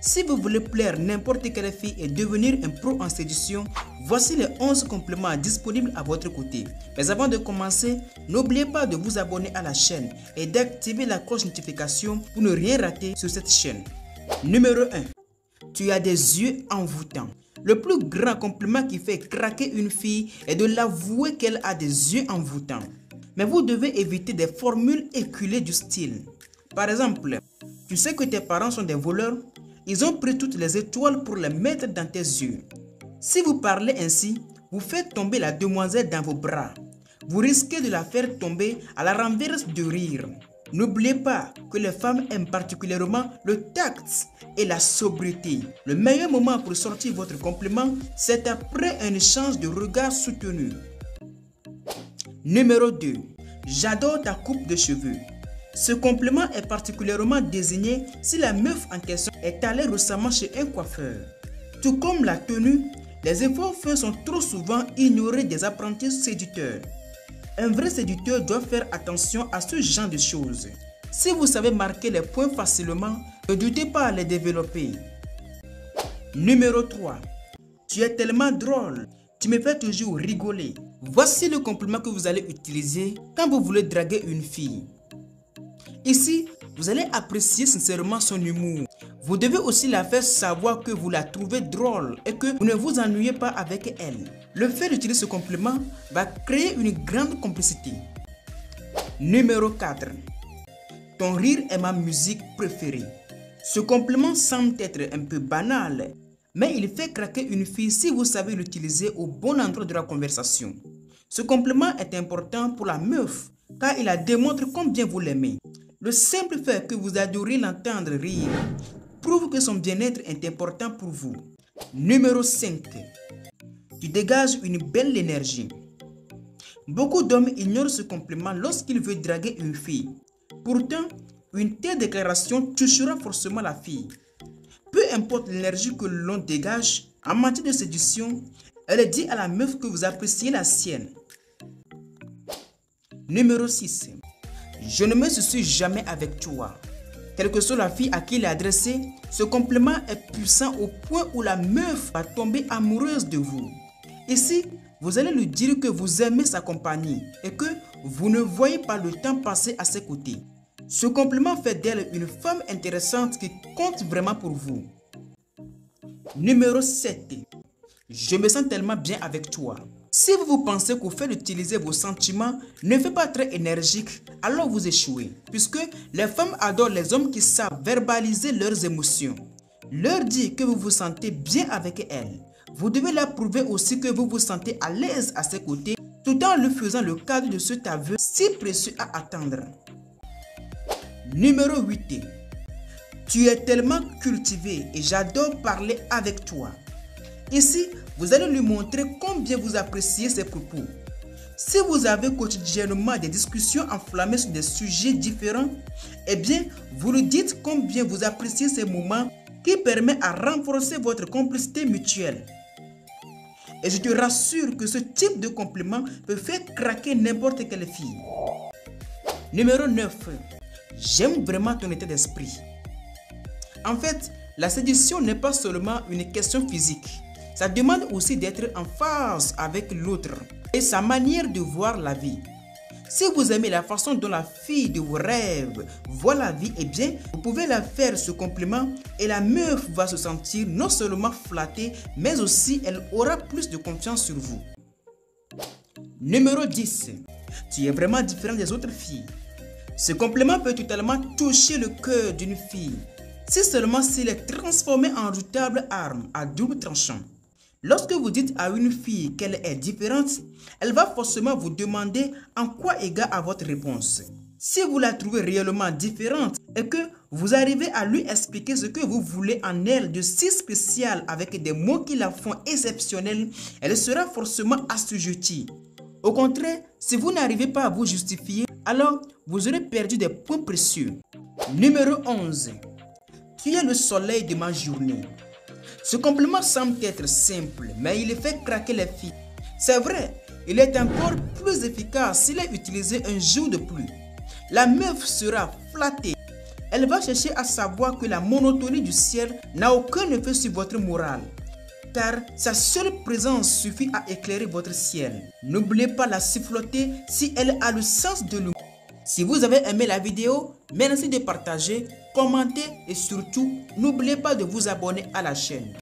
Si vous voulez plaire n'importe quelle fille et devenir un pro en séduction, voici les 11 compléments disponibles à votre côté. Mais avant de commencer, n'oubliez pas de vous abonner à la chaîne et d'activer la cloche notification pour ne rien rater sur cette chaîne. Numéro 1. Tu as des yeux envoûtants. Le plus grand compliment qui fait craquer une fille est de l'avouer qu'elle a des yeux envoûtants. Mais vous devez éviter des formules éculées du style. Par exemple, tu sais que tes parents sont des voleurs? Ils ont pris toutes les étoiles pour les mettre dans tes yeux. Si vous parlez ainsi, vous faites tomber la demoiselle dans vos bras. Vous risquez de la faire tomber à la renverse de rire. N'oubliez pas que les femmes aiment particulièrement le tact et la sobriété. Le meilleur moment pour sortir votre compliment, c'est après un échange de regards soutenus. Numéro 2. J'adore ta coupe de cheveux. Ce compliment est particulièrement désigné si la meuf en question est allée récemment chez un coiffeur. Tout comme la tenue, les efforts faits sont trop souvent ignorés des apprentis séducteurs. Un vrai séducteur doit faire attention à ce genre de choses. Si vous savez marquer les points facilement, ne doutez pas à les développer. Numéro 3. Tu es tellement drôle, tu me fais toujours rigoler. Voici le compliment que vous allez utiliser quand vous voulez draguer une fille. Ici, vous allez apprécier sincèrement son humour. Vous devez aussi la faire savoir que vous la trouvez drôle et que vous ne vous ennuyez pas avec elle. Le fait d'utiliser ce compliment va créer une grande complicité. Numéro 4. Ton rire est ma musique préférée. Ce compliment semble être un peu banal, mais il fait craquer une fille si vous savez l'utiliser au bon endroit de la conversation. Ce compliment est important pour la meuf car il la démontre combien vous l'aimez. Le simple fait que vous adorez l'entendre rire prouve que son bien-être est important pour vous. Numéro 5. Tu dégages une belle énergie. Beaucoup d'hommes ignorent ce compliment lorsqu'ils veulent draguer une fille. Pourtant, une telle déclaration touchera forcément la fille. Peu importe l'énergie que l'on dégage, en matière de séduction, elle dit à la meuf que vous appréciez la sienne. Numéro 6. Je ne me soucie jamais avec toi. Quelle que soit la fille à qui il est adressé, ce compliment est puissant au point où la meuf va tomber amoureuse de vous. Ici, vous allez lui dire que vous aimez sa compagnie et que vous ne voyez pas le temps passer à ses côtés. Ce compliment fait d'elle une femme intéressante qui compte vraiment pour vous. Numéro 7. Je me sens tellement bien avec toi. Si vous pensez qu'au fait d'utiliser vos sentiments ne fait pas très énergique, alors vous échouez. Puisque les femmes adorent les hommes qui savent verbaliser leurs émotions. Leur dire que vous vous sentez bien avec elles. Vous devez leur prouver aussi que vous vous sentez à l'aise à ses côtés, tout en lui faisant le cadeau de cet aveu si précieux à attendre. Numéro 8. Tu es tellement cultivé et j'adore parler avec toi. Ici, vous allez lui montrer combien vous appréciez ses propos. Si vous avez quotidiennement des discussions enflammées sur des sujets différents, eh bien, vous lui dites combien vous appréciez ces moments qui permettent à renforcer votre complicité mutuelle. Et je te rassure que ce type de compliment peut faire craquer n'importe quelle fille. Numéro 9. J'aime vraiment ton état d'esprit. En fait, la séduction n'est pas seulement une question physique. Ça demande aussi d'être en phase avec l'autre et sa manière de voir la vie. Si vous aimez la façon dont la fille de vos rêves voit la vie, eh bien, vous pouvez la faire ce compliment et la meuf va se sentir non seulement flattée, mais aussi elle aura plus de confiance sur vous. Numéro 10. Tu es vraiment différent des autres filles. Ce compliment peut totalement toucher le cœur d'une fille, si seulement s'il est transformé en redoutable arme à double tranchant. Lorsque vous dites à une fille qu'elle est différente, elle va forcément vous demander en quoi égale à votre réponse. Si vous la trouvez réellement différente et que vous arrivez à lui expliquer ce que vous voulez en elle de si spécial avec des mots qui la font exceptionnelle, elle sera forcément assujettie. Au contraire, si vous n'arrivez pas à vous justifier, alors vous aurez perdu des points précieux. Numéro 11. Tu es le soleil de ma journée. Ce compliment semble être simple, mais il fait craquer les filles. C'est vrai, il est encore plus efficace s'il est utilisé un jour de pluie. La meuf sera flattée Elle va chercher à savoir que la monotonie du ciel n'a aucun effet sur votre morale, car sa seule présence suffit à éclairer votre ciel. N'oubliez pas la siffloter si elle a le sens de l'humour. Si vous avez aimé la vidéo, merci de partager, commenter et surtout, n'oubliez pas de vous abonner à la chaîne.